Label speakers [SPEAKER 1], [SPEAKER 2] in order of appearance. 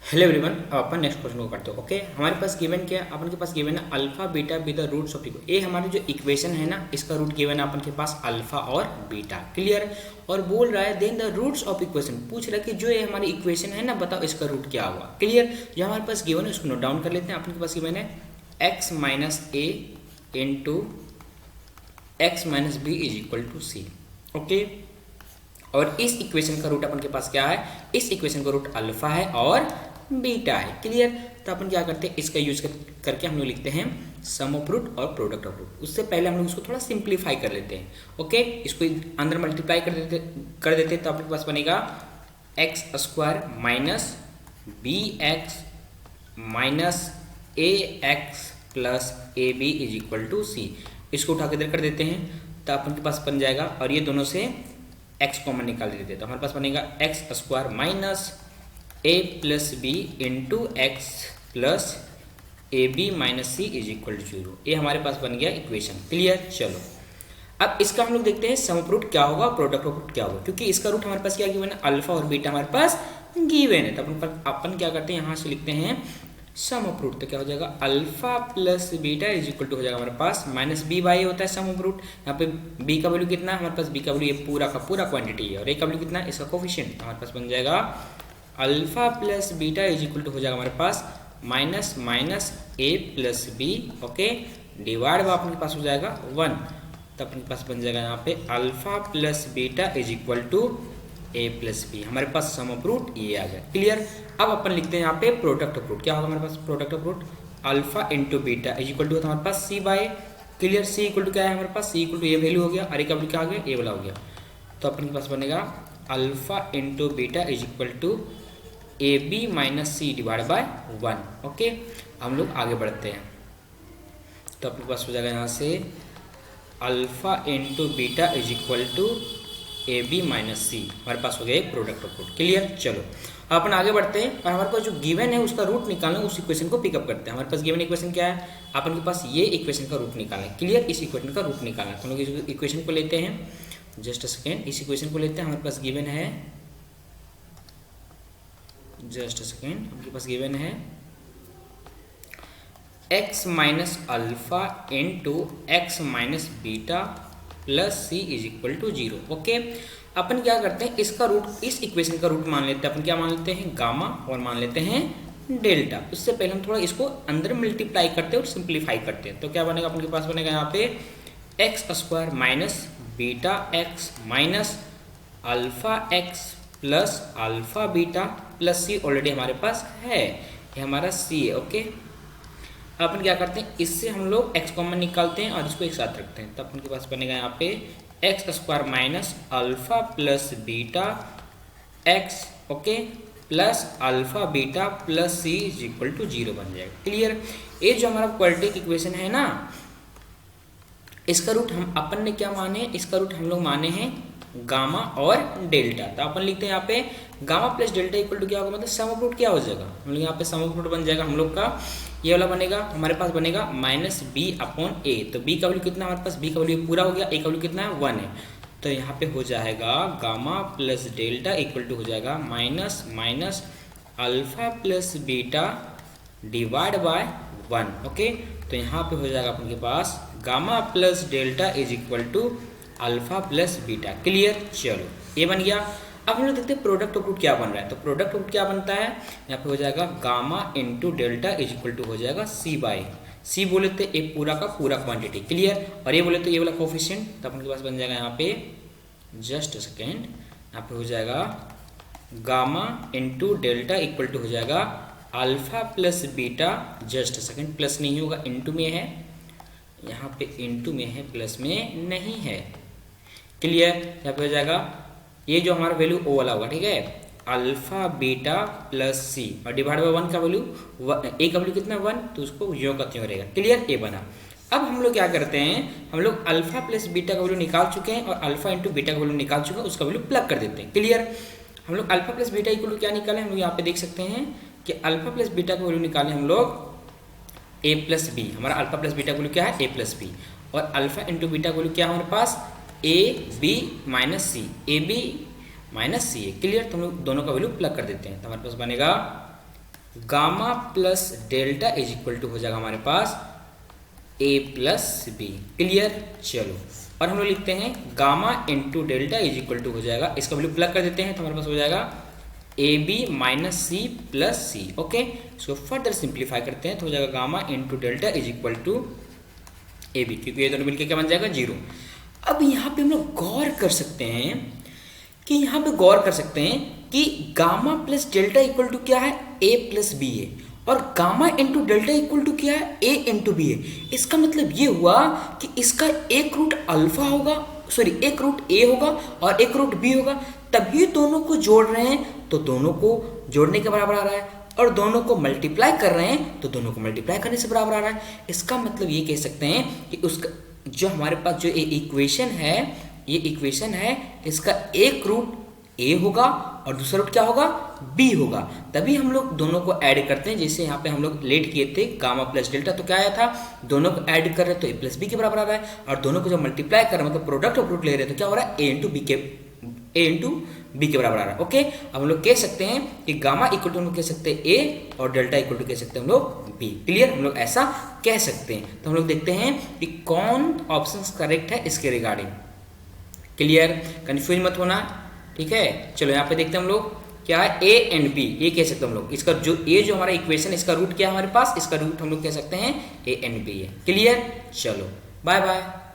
[SPEAKER 1] Hello everyone. अब अपन next question को करते हो। ओके, हमारे पास गिवन क्या है? अपन के पास गिवन है alpha beta with the roots of equation. ये हमारी जो इक्वेशन है ना, इसका रूट गिवन है अपन के पास अल्फा और बीटा। क्लियर? और बोल रहा है then the roots of equation, पूछ रहा है कि जो ये हमारी इक्वेशन है ना, बताओ इसका रूट क्या हुआ। क्लियर? जो हमारे पास गिवन है उसको नोट डाउन कर लेते हैं। अपन के पास गिवन है x minus a into x minus b is equal to c. Okay, और इस इक्वेशन का रूट अपन के पास क्या है? इस इक्वेशन का रूट अल्फा है और बीटा है। क्लियर? तो अपन क्या करते हैं, इसका यूज करके हम लोग लिखते हैं सम ऑफ रूट और प्रोडक्ट ऑफ रूट। उससे पहले हम लोग इसको थोड़ा सिंप्लीफाई कर लेते हैं। ओके, इसको अंदर मल्टीप्लाई कर देते तो अपने पास बनेगा x square minus b x minus a x plus a b is equal to c. इसको उठा के इधर कर देते हैं तो अपन के पास बन जाएगा, और ये दोनों से x कॉमन निकाल देते हैं तो हमारे पास बनेगा x square minus a plus b into x plus a b minus c is equal to 0। ये हमारे पास बन गया इक्वेशन। क्लियर? चलो अब इसका हम लोग देखते हैं सम ऑफ रूट क्या होगा, प्रोडक्ट ऑफ रूट क्या होगा, क्योंकि इसका रूट हमारे पास क्या गिवन है? अल्फा और बीटा हमारे पास गिवन है। तो अपन क्या करते हैं, यहाँ से लिखते हैं सम ऑफ रूट। तो क्या हो जाएगा? Alpha plus beta is equal to हो जाएगा हमारे पास माइनस बी बाई होता है सम ऑफ रूट। यहाँ पे बी का वैल्यू कितना है हमारे पास? बी का वैल्यू ये पूरा का पूरा क्वांटिटी है, और ए का वैल्यू कितना है? इसका कोफिशिएंट। हमारे पास बन जाएगा alpha plus beta is equal to हो जाएगा हमारे पास minus minus a plus b. Okay, divide by अपने पास हो जाएगा 1। तो अपने पास बन जाएगा यहाँ पे alpha plus beta is equal to a plus b. हमारे पास सम ऑफ रूट ये आ गया। क्लियर? अब अपन लिखते हैं यहाँ पे प्रोडक्ट ऑफ रूट। क्या होगा हमारे पास? Product of root alpha into beta is equal to हमारे पास c by. Clear? C equal to क्या है हमारे पास? सी इक्वल टू ये वैल्यू हो गया, और ए का वैल्यू क्या हो गया? ए वाला हो गया। तो अपन के पास बनेगा alpha into beta is equal to a b minus c divide by 1। Okay, हम लोग आगे बढ़ते हैं। तो अपने पास हो जाएगा यहाँ से alpha into beta is equal to a b minus c. हमारे पास हो गया प्रोडक्ट ऑफ रूट। क्लियर? चलो अपन आगे बढ़ते हैं, और हमारे पास जो गिवन है उसका रूट निकालना, उस इक्वेशन को पिकअप करते हैं। हमारे पास गिवन इक्वेशन क्या है? अपन के पास ये इक्वेशन का रूट निकालना है। क्लियर? इस इक्वेशन का रूट निकालना है। हम लोग इस इक्वेशन को लेते हैं, जस्ट अ सेकेंड, इस इक्वेशन को लेते हैं। हमारे पास गिवन है, जस्ट अ सेकेंड, आपके पास गिवन है x minus alpha into x minus beta plus c is equal to 0। Okay, अपन क्या करते हैं, इसका रूट, इस इक्वेशन का रूट मान लेते हैं। अपन क्या मान लेते हैं? गामा, और मान लेते हैं डेल्टा। उससे पहले हम थोड़ा इसको अंदर मल्टीप्लाई करते हैं और सिंप्लीफाई करते हैं। तो क्या बनेगा? अपन के पास बनेगा यहाँ पे x square minus beta x minus alpha x plus alpha beta plus c already हमारे पास है, ये हमारा सी है। ओके, अपन क्या करते हैं, इससे हम लोग एक्स कॉमन निकालते हैं और इसको एक साथ रखते हैं। तो अपन के पास बनेगा यहाँ पे x square minus alpha plus beta x, okay, plus alpha beta plus c is equal to 0 बन जाएगा। क्लियर? ये जो हमारा क्वाड्रेटिक इक्वेशन है ना, इसका रूट हम अपन ने क्या माने? इसका रूट हम लोग माने हैं गामा और डेल्टा। तो अपन लिखते हैं यहाँ पे gamma plus delta equal to क्या होगा? मतलब सम ऑफ रूट क्या हो जाएगा? हम लोग यहाँ पे सम ऑफ रूट बन जाएगा हम लोग का, ये वाला बनेगा हमारे पास बनेगा माइनस बी अपॉन ए। तो बी का वैल्यू कितना हमारे पास? बी का वैल्यू पूरा हो गया, ए का वैल्यू कितना है? 1 है। तो यहाँ पे हो जाएगा gamma plus delta equal to हो जाएगा minus minus alpha plus beta divide by 1। Okay, तो यहाँ पे हो जाएगा अपन के पास gamma plus delta is equal to alpha plus beta. Clear? चलो ये बन गया। अब हम लोग देखते हैं प्रोडक्ट ऑफ रूट क्या बन रहा है। तो प्रोडक्ट ऑफ रूट क्या बनता है? यहाँ पे हो जाएगा gamma into delta is equal to हो जाएगा सी बाय। सी बोले तो ये पूरा का पूरा क्वांटिटी। क्लियर? और ये बोले तो ये वाला कोफिशिएंट। तो अपन के पास बन जाएगा यहाँ पे, जस्ट सेकेंड, यहाँ पे हो जाएगा gamma into delta equal to हो जाएगा alpha plus beta, just second, plus नहीं होगा, इंटू में है, यहाँ पे इंटू में है, प्लस में नहीं है। क्लियर? यहाँ पे हो जाएगा ये जो हमारा वैल्यू ओ वाला होगा, ठीक है, अल्फा बीटा प्लस सी, और डिवाइड बाय 1 का वैल्यू, ए का वैल्यू कितना? 1, तो उसको यो का त्यों रहेगा। क्लियर? ये बना। अब हम लोग क्या करते हैं, हम लोग अल्फा प्लस बीटा का वैल्यू निकाल चुके हैं, और अल्फा इंटू बीटा का वैल्यू निकाल चुके हैं, उसका वैल्यू प्लग कर देते हैं। क्लियर? हम लोग alpha plus beta equal to क्या निकाले? हम लोग यहाँ पे देख सकते हैं कि अल्फा प्लस बीटा का वैल्यू निकाले हम लोग ए प्लस बी। हमारा अल्फा प्लस बीटा का वैल्यू क्या है? A plus b. और अल्फा इंटू बीटा का वैल्यू क्या है हमारे पास? A b minus c, a b minus c है। क्लियर? तो हम लोग दोनों का वैल्यू प्लग कर देते हैं। तो हमारे पास बनेगा gamma plus delta is equal to हो जाएगा हमारे पास ए प्लस बी। क्लियर। चलो और हम लोग लिखते हैं gamma into delta is equal to हो जाएगा, इसका वैल्यू प्लग कर देते हैं तो हमारे पास हो जाएगा a b minus c plus c. Okay, इसको फर्दर सिंप्लीफाई करते हैं तो हो जाएगा gamma into delta is equal to a b, क्योंकि ये दोनों मिलकर क्या बन जाएगा 0। अब यहाँ पे हम लोग गौर कर सकते हैं कि gamma plus delta equal to क्या है, ए प्लस बी है, और gamma into delta equal to क्या है, ए इंटू बी है। इसका मतलब ये हुआ कि इसका एक रूट अल्फा होगा, सॉरी एक रूट ए होगा और एक रूट बी होगा, तभी दोनों को जोड़ रहे हैं तो दोनों को जोड़ने के बराबर आ रहा है, और दोनों को मल्टीप्लाई कर रहे हैं तो दोनों को मल्टीप्लाई करने से बराबर आ रहा है। इसका मतलब ये कह सकते हैं कि उसका जो हमारे पास जो इक्वेशन है, इसका एक रूट ए होगा और दूसरा रूट क्या होगा, बी होगा। तभी हम लोग दोनों को ऐड करते हैं, जैसे यहाँ पे हम लोग लेट किए थे गामा प्लस डेल्टा, तो क्या आया था, दोनों को ऐड कर रहे हैं तो ए प्लस बी के बराबर आ रहा है, और दोनों को जब मल्टीप्लाई कर रहे हैं मतलब प्रोडक्ट ऑफ रूट ले रहे हैं तो क्या हो रहा है, ए इंटू बी के बराबर आ रहा है। ओके, अब हम लोग कह सकते हैं कि गामा इक्वल टू हम लोग कह सकते हैं ए और डेल्टा इक्वल टू कह सकते हैं हम लोग बी। क्लियर, हम लोग ऐसा कह सकते हैं। तो हम लोग देखते हैं कि कौन ऑप्शन करेक्ट है इसके रिगार्डिंग। क्लियर, कंफ्यूज मत होना, ठीक है। चलो यहाँ पे देखते हैं हम लोग क्या है, ए एंड बी, ये कह सकते हैं हम लोग। इसका जो ए जो हमारा इक्वेशन, इसका रूट क्या है हमारे पास, इसका रूट हम लोग कह सकते हैं ए एंड बी है। क्लियर, चलो बाय बाय।